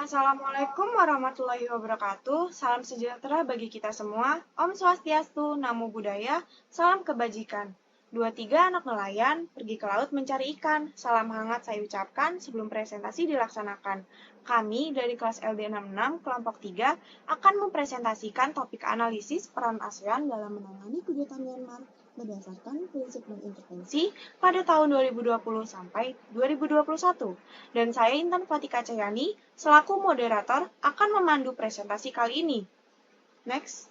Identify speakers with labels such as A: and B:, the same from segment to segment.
A: Assalamualaikum warahmatullahi wabarakatuh. Salam sejahtera bagi kita semua. Om Swastiastu, Namo Buddhaya, salam kebajikan. 2-3 anak nelayan pergi ke laut mencari ikan. Salam hangat saya ucapkan sebelum presentasi dilaksanakan. Kami dari kelas LD 66 kelompok 3 akan mempresentasikan topik analisis peran ASEAN dalam menangani kudeta Myanmar berdasarkan prinsip non-intervensi pada tahun 2020 sampai 2021. Dan saya Intan Fatika Cahyani, selaku moderator akan memandu presentasi kali ini. Next.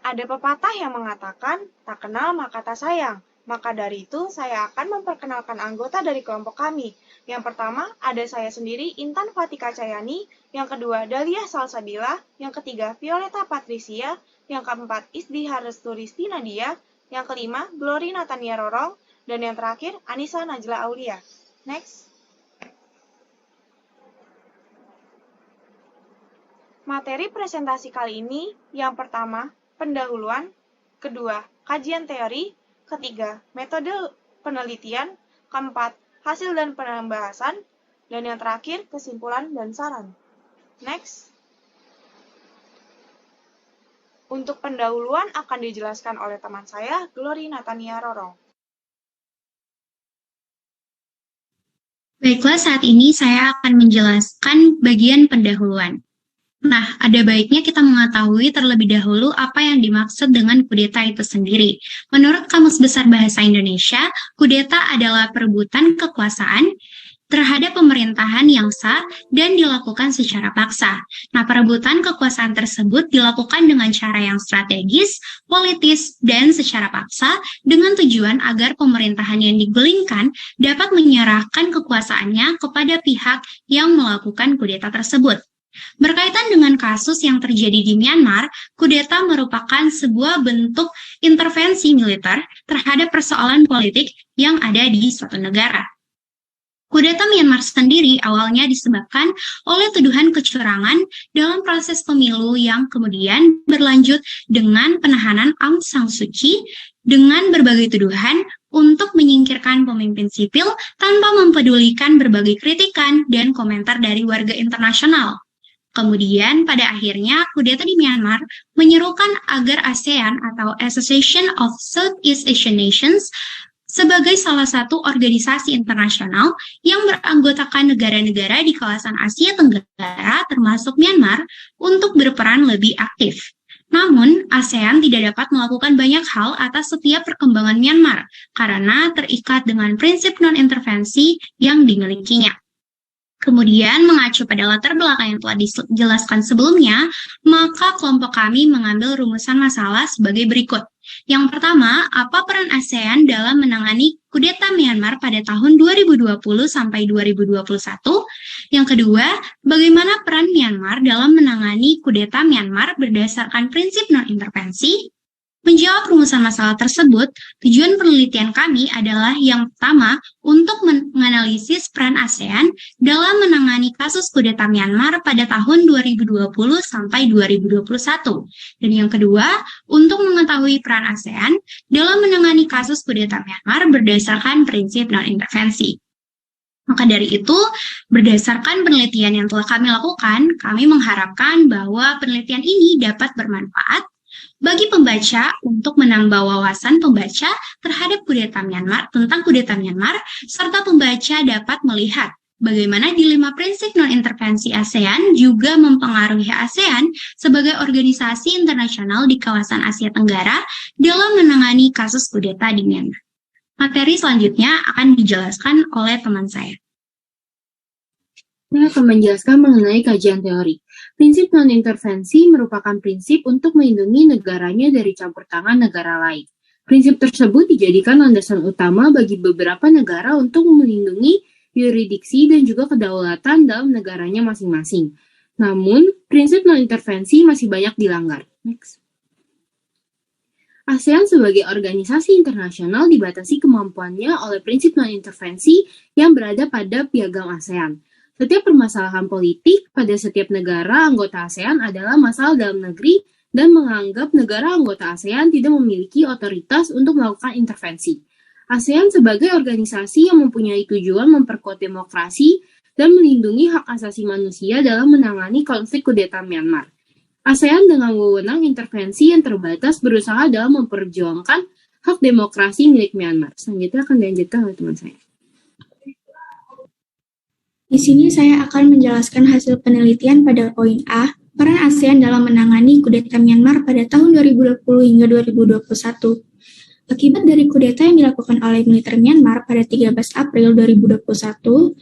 A: Ada pepatah yang mengatakan, tak kenal maka tak sayang. Maka dari itu, saya akan memperkenalkan anggota dari kelompok kami. Yang pertama, ada saya sendiri, Intan Fatika Cahyani. Yang kedua, Dahlia Salsabila. Yang ketiga, Violeta Patricia. Yang keempat, Isdihar Restulisti Nadia. Yang kelima, Glory Natania Rorong. Dan yang terakhir, Anissa Najla Aulia. Next. Materi presentasi kali ini, yang pertama, pendahuluan. Kedua, kajian teori. Ketiga, metode penelitian. Keempat, hasil dan pembahasan. Dan yang terakhir, kesimpulan dan saran. Next. Untuk pendahuluan akan dijelaskan oleh teman saya, Glory Natania Rorong.
B: Baiklah, saat ini saya akan menjelaskan bagian pendahuluan. Nah, ada baiknya kita mengetahui terlebih dahulu apa yang dimaksud dengan kudeta itu sendiri. Menurut Kamus Besar Bahasa Indonesia, kudeta adalah perebutan kekuasaan terhadap pemerintahan yang sah dan dilakukan secara paksa. Nah, perebutan kekuasaan tersebut dilakukan dengan cara yang strategis, politis, dan secara paksa dengan tujuan agar pemerintahan yang digulingkan dapat menyerahkan kekuasaannya kepada pihak yang melakukan kudeta tersebut. Berkaitan dengan kasus yang terjadi di Myanmar, kudeta merupakan sebuah bentuk intervensi militer terhadap persoalan politik yang ada di suatu negara. Kudeta Myanmar sendiri awalnya disebabkan oleh tuduhan kecurangan dalam proses pemilu yang kemudian berlanjut dengan penahanan Aung San Suu Kyi dengan berbagai tuduhan untuk menyingkirkan pemimpin sipil tanpa mempedulikan berbagai kritikan dan komentar dari warga internasional. Kemudian, pada akhirnya, kudeta di Myanmar menyerukan agar ASEAN atau Association of Southeast Asian Nations sebagai salah satu organisasi internasional yang beranggotakan negara-negara di kawasan Asia Tenggara termasuk Myanmar untuk berperan lebih aktif. Namun, ASEAN tidak dapat melakukan banyak hal atas setiap perkembangan Myanmar karena terikat dengan prinsip non-intervensi yang dimilikinya. Kemudian, mengacu pada latar belakang yang telah dijelaskan sebelumnya, maka kelompok kami mengambil rumusan masalah sebagai berikut. Yang pertama, apa peran ASEAN dalam menangani kudeta Myanmar pada tahun 2020 sampai 2021? Yang kedua, bagaimana peran Myanmar dalam menangani kudeta Myanmar berdasarkan prinsip non-intervensi? Menjawab rumusan masalah tersebut, tujuan penelitian kami adalah yang pertama untuk menganalisis peran ASEAN dalam menangani kasus kudeta Myanmar pada tahun 2020 sampai 2021. Dan yang kedua, untuk mengetahui peran ASEAN dalam menangani kasus kudeta Myanmar berdasarkan prinsip non-intervensi. Maka dari itu, berdasarkan penelitian yang telah kami lakukan, kami mengharapkan bahwa penelitian ini dapat bermanfaat bagi pembaca untuk menambah wawasan pembaca terhadap kudeta Myanmar, tentang kudeta Myanmar, serta pembaca dapat melihat bagaimana dilema prinsip non-intervensi ASEAN juga mempengaruhi ASEAN sebagai organisasi internasional di kawasan Asia Tenggara dalam menangani kasus kudeta di Myanmar. Materi selanjutnya akan dijelaskan oleh teman saya.
C: Saya akan menjelaskan mengenai kajian teori. Prinsip non-intervensi merupakan prinsip untuk melindungi negaranya dari campur tangan negara lain. Prinsip tersebut dijadikan landasan utama bagi beberapa negara untuk melindungi yurisdiksi dan juga kedaulatan dalam negaranya masing-masing. Namun, prinsip non-intervensi masih banyak dilanggar. Next. ASEAN sebagai organisasi internasional dibatasi kemampuannya oleh prinsip non-intervensi yang berada pada Piagam ASEAN. Setiap permasalahan politik pada setiap negara anggota ASEAN adalah masalah dalam negeri dan menganggap negara anggota ASEAN tidak memiliki otoritas untuk melakukan intervensi. ASEAN sebagai organisasi yang mempunyai tujuan memperkuat demokrasi dan melindungi hak asasi manusia dalam menangani konflik kudeta Myanmar. ASEAN dengan wewenang intervensi yang terbatas berusaha dalam memperjuangkan hak demokrasi milik Myanmar. Selanjutnya akan dilanjutkan oleh teman saya.
D: Di sini saya akan menjelaskan hasil penelitian pada poin A, peran ASEAN dalam menangani kudeta Myanmar pada tahun 2020 hingga 2021. Akibat dari kudeta yang dilakukan oleh militer Myanmar pada 13 April 2021,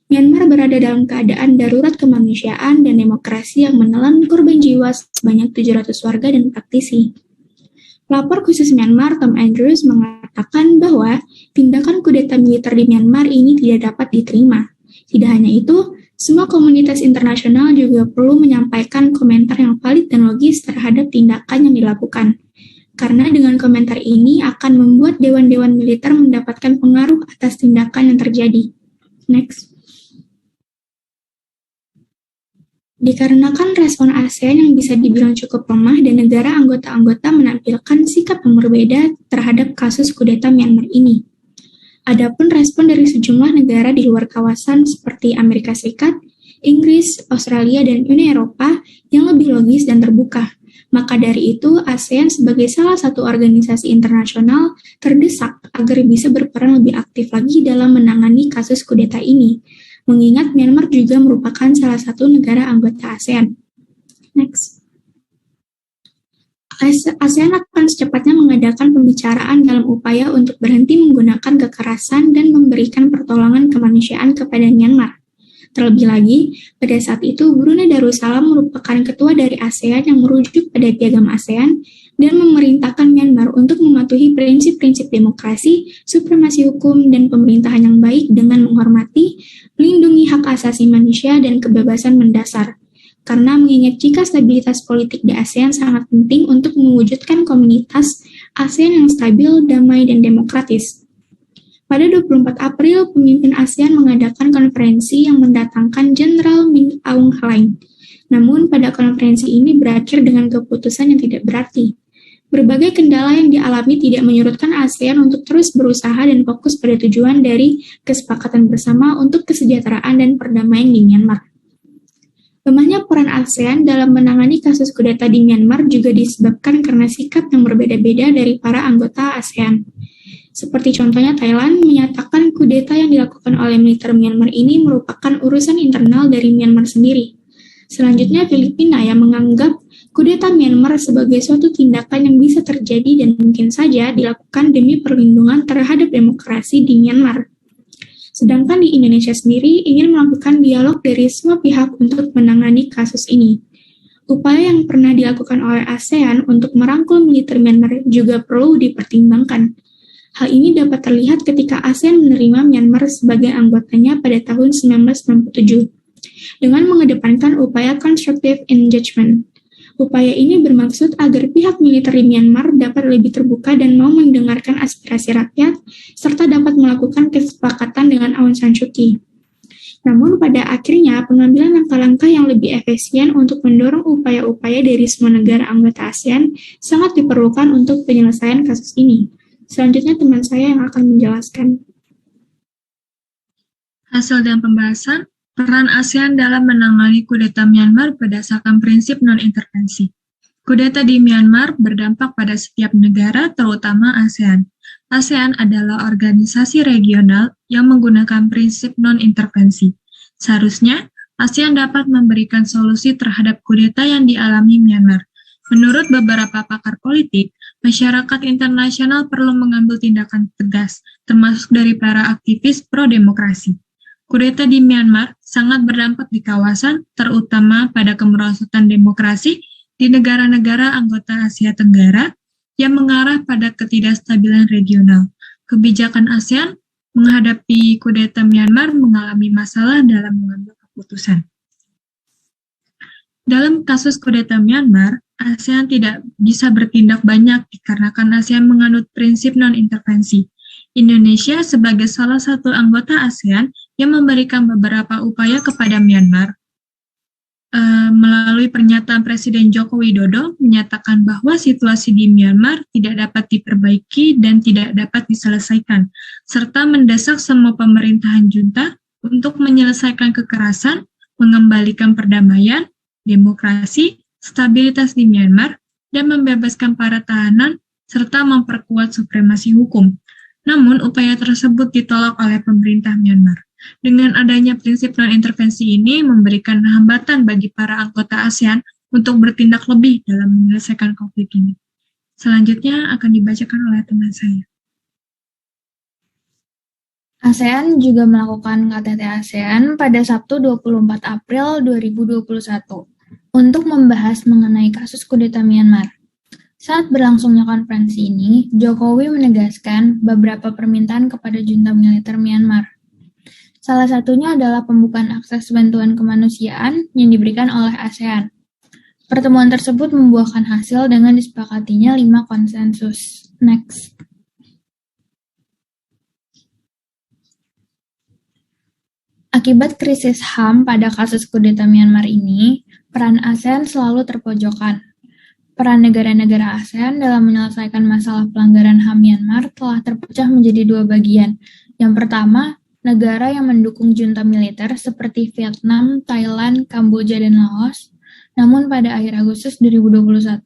D: Myanmar berada dalam keadaan darurat kemanusiaan dan demokrasi yang menelan korban jiwa sebanyak 700 warga dan praktisi. Pelapor khusus Myanmar, Tom Andrews, mengatakan bahwa tindakan kudeta militer di Myanmar ini tidak dapat diterima. Tidak hanya itu, semua komunitas internasional juga perlu menyampaikan komentar yang valid dan logis terhadap tindakan yang dilakukan. Karena dengan komentar ini akan membuat dewan-dewan militer mendapatkan pengaruh atas tindakan yang terjadi. Next. Dikarenakan respon ASEAN yang bisa dibilang cukup lemah dan negara anggota-anggota menampilkan sikap yang berbeda terhadap kasus kudeta Myanmar ini. Adapun respon dari sejumlah negara di luar kawasan seperti Amerika Serikat, Inggris, Australia, dan Uni Eropa yang lebih logis dan terbuka. Maka dari itu, ASEAN sebagai salah satu organisasi internasional terdesak agar bisa berperan lebih aktif lagi dalam menangani kasus kudeta ini, mengingat Myanmar juga merupakan salah satu negara anggota ASEAN. Next. ASEAN akan secepatnya mengadakan pembicaraan dalam upaya untuk berhenti menggunakan kekerasan dan memberikan pertolongan kemanusiaan kepada Myanmar. Terlebih lagi, pada saat itu Brunei Darussalam merupakan ketua dari ASEAN yang merujuk pada Piagam ASEAN dan memerintahkan Myanmar untuk mematuhi prinsip-prinsip demokrasi, supremasi hukum, dan pemerintahan yang baik dengan menghormati, melindungi hak asasi manusia dan kebebasan mendasar. Karena mengingat jika stabilitas politik di ASEAN sangat penting untuk mewujudkan komunitas ASEAN yang stabil, damai, dan demokratis. Pada 24 April, pemimpin ASEAN mengadakan konferensi yang mendatangkan Jenderal Min Aung Hlaing. Namun, pada konferensi ini berakhir dengan keputusan yang tidak berarti. Berbagai kendala yang dialami tidak menyurutkan ASEAN untuk terus berusaha dan fokus pada tujuan dari kesepakatan bersama untuk kesejahteraan dan perdamaian di Myanmar. Lemahnya peran ASEAN dalam menangani kasus kudeta di Myanmar juga disebabkan karena sikap yang berbeda-beda dari para anggota ASEAN. Seperti contohnya Thailand menyatakan kudeta yang dilakukan oleh militer Myanmar ini merupakan urusan internal dari Myanmar sendiri. Selanjutnya Filipina yang menganggap kudeta Myanmar sebagai suatu tindakan yang bisa terjadi dan mungkin saja dilakukan demi perlindungan terhadap demokrasi di Myanmar. Sedangkan di Indonesia sendiri ingin melakukan dialog dari semua pihak untuk menangani kasus ini. Upaya yang pernah dilakukan oleh ASEAN untuk merangkul militer Myanmar juga perlu dipertimbangkan. Hal ini dapat terlihat ketika ASEAN menerima Myanmar sebagai anggotanya pada tahun 1997, dengan mengedepankan upaya constructive engagement. Upaya ini bermaksud agar pihak militer di Myanmar dapat lebih terbuka dan mau mendengarkan aspirasi rakyat, serta dapat melakukan kesepakatan dengan Aung San Suu Kyi. Namun pada akhirnya, pengambilan langkah-langkah yang lebih efisien untuk mendorong upaya-upaya dari semua negara anggota ASEAN sangat diperlukan untuk penyelesaian kasus ini. Selanjutnya teman saya yang akan menjelaskan.
E: Hasil dan pembahasan peran ASEAN dalam menangani kudeta Myanmar berdasarkan prinsip non-intervensi. Kudeta di Myanmar berdampak pada setiap negara, terutama ASEAN. ASEAN adalah organisasi regional yang menggunakan prinsip non-intervensi. Seharusnya, ASEAN dapat memberikan solusi terhadap kudeta yang dialami Myanmar. Menurut beberapa pakar politik, masyarakat internasional perlu mengambil tindakan tegas, termasuk dari para aktivis pro-demokrasi. Kudeta di Myanmar sangat berdampak di kawasan, terutama pada kemerosotan demokrasi di negara-negara anggota Asia Tenggara yang mengarah pada ketidakstabilan regional. Kebijakan ASEAN menghadapi kudeta Myanmar mengalami masalah dalam mengambil keputusan. Dalam kasus kudeta Myanmar, ASEAN tidak bisa bertindak banyak dikarenakan ASEAN menganut prinsip non-intervensi. Indonesia sebagai salah satu anggota ASEAN yang memberikan beberapa upaya kepada Myanmar melalui pernyataan Presiden Joko Widodo menyatakan bahwa situasi di Myanmar tidak dapat diperbaiki dan tidak dapat diselesaikan, serta mendesak semua pemerintahan junta untuk menyelesaikan kekerasan, mengembalikan perdamaian, demokrasi, stabilitas di Myanmar, dan membebaskan para tahanan, serta memperkuat supremasi hukum. Namun, upaya tersebut ditolak oleh pemerintah Myanmar. Dengan adanya prinsip non-intervensi ini memberikan hambatan bagi para anggota ASEAN untuk bertindak lebih dalam menyelesaikan konflik ini. Selanjutnya akan dibacakan oleh teman saya.
D: ASEAN juga melakukan KTT ASEAN pada Sabtu 24 April 2021 untuk membahas mengenai kasus kudeta Myanmar. Saat berlangsungnya konferensi ini, Jokowi menegaskan beberapa permintaan kepada junta militer Myanmar. Salah satunya adalah pembukaan akses bantuan kemanusiaan yang diberikan oleh ASEAN. Pertemuan tersebut membuahkan hasil dengan disepakatinya 5 konsensus. Next. Akibat krisis HAM pada kasus kudeta Myanmar ini, peran ASEAN selalu terpojokkan. Peran negara-negara ASEAN dalam menyelesaikan masalah pelanggaran HAM Myanmar telah terpecah menjadi 2 bagian. Yang pertama, negara yang mendukung junta militer seperti Vietnam, Thailand, Kamboja, dan Laos. Namun pada akhir Agustus 2021,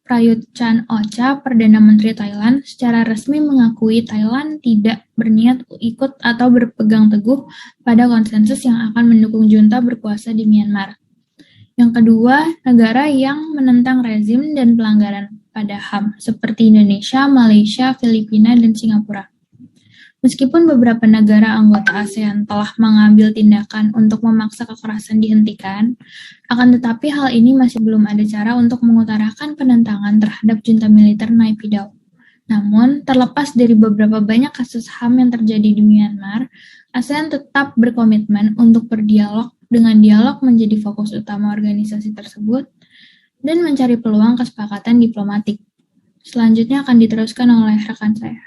D: Prayut Chan-o-cha, Perdana Menteri Thailand, secara resmi mengakui Thailand tidak berniat ikut atau berpegang teguh pada konsensus yang akan mendukung junta berkuasa di Myanmar. Yang kedua, negara yang menentang rezim dan pelanggaran pada HAM, seperti Indonesia, Malaysia, Filipina, dan Singapura. Meskipun beberapa negara anggota ASEAN telah mengambil tindakan untuk memaksa kekerasan dihentikan, akan tetapi hal ini masih belum ada cara untuk mengutarakan penentangan terhadap junta militer Naypyidaw. Namun, terlepas dari beberapa banyak kasus HAM yang terjadi di Myanmar, ASEAN tetap berkomitmen untuk berdialog dengan dialog menjadi fokus utama organisasi tersebut dan mencari peluang kesepakatan diplomatik. Selanjutnya akan diteruskan oleh rekan saya.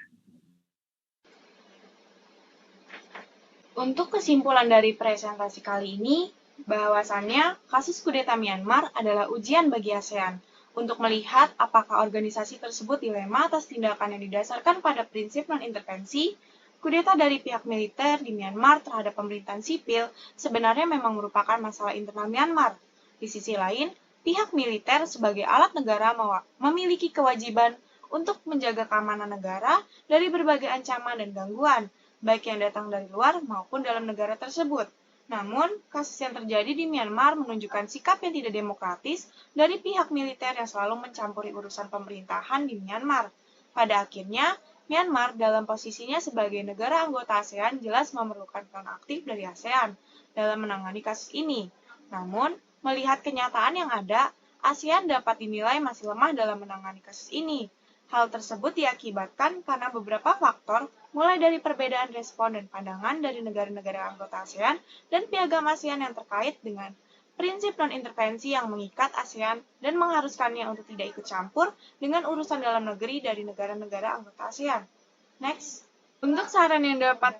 A: Untuk kesimpulan dari presentasi kali ini, bahwasannya kasus kudeta Myanmar adalah ujian bagi ASEAN untuk melihat apakah organisasi tersebut dilema atas tindakan yang didasarkan pada prinsip non-intervensi. Kudeta dari pihak militer di Myanmar terhadap pemerintahan sipil sebenarnya memang merupakan masalah internal Myanmar. Di sisi lain, pihak militer sebagai alat negara memiliki kewajiban untuk menjaga keamanan negara dari berbagai ancaman dan gangguan, baik yang datang dari luar maupun dalam negara tersebut. Namun, kasus yang terjadi di Myanmar menunjukkan sikap yang tidak demokratis dari pihak militer yang selalu mencampuri urusan pemerintahan di Myanmar. Pada akhirnya, Myanmar dalam posisinya sebagai negara anggota ASEAN jelas memerlukan peran aktif dari ASEAN dalam menangani kasus ini. Namun, melihat kenyataan yang ada, ASEAN dapat dinilai masih lemah dalam menangani kasus ini. Hal tersebut diakibatkan karena beberapa faktor, mulai dari perbedaan respon dan pandangan dari negara-negara anggota ASEAN dan piagam ASEAN yang terkait dengan prinsip non-intervensi yang mengikat ASEAN dan mengharuskannya untuk tidak ikut campur dengan urusan dalam negeri dari negara-negara anggota ASEAN. Next, untuk saran yang dapat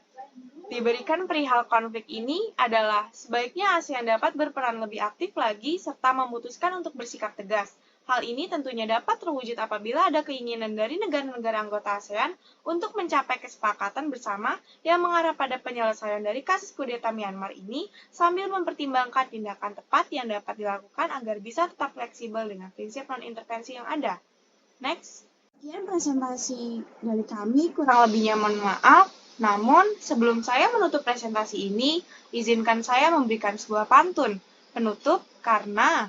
A: diberikan perihal konflik ini adalah sebaiknya ASEAN dapat berperan lebih aktif lagi serta memutuskan untuk bersikap tegas. Hal ini tentunya dapat terwujud apabila ada keinginan dari negara-negara anggota ASEAN untuk mencapai kesepakatan bersama yang mengarah pada penyelesaian dari kasus kudeta Myanmar ini sambil mempertimbangkan tindakan tepat yang dapat dilakukan agar bisa tetap fleksibel dengan prinsip non-intervensi yang ada. Next. Sekian presentasi dari kami, kurang lebihnya mohon maaf. Namun, sebelum saya menutup presentasi ini, izinkan saya memberikan sebuah pantun penutup karena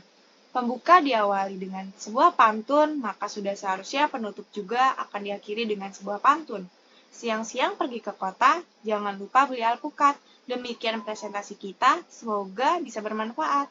A: pembuka diawali dengan sebuah pantun, maka sudah seharusnya penutup juga akan diakhiri dengan sebuah pantun. Siang-siang pergi ke kota, jangan lupa beli alpukat. Demikian presentasi kita, semoga bisa bermanfaat.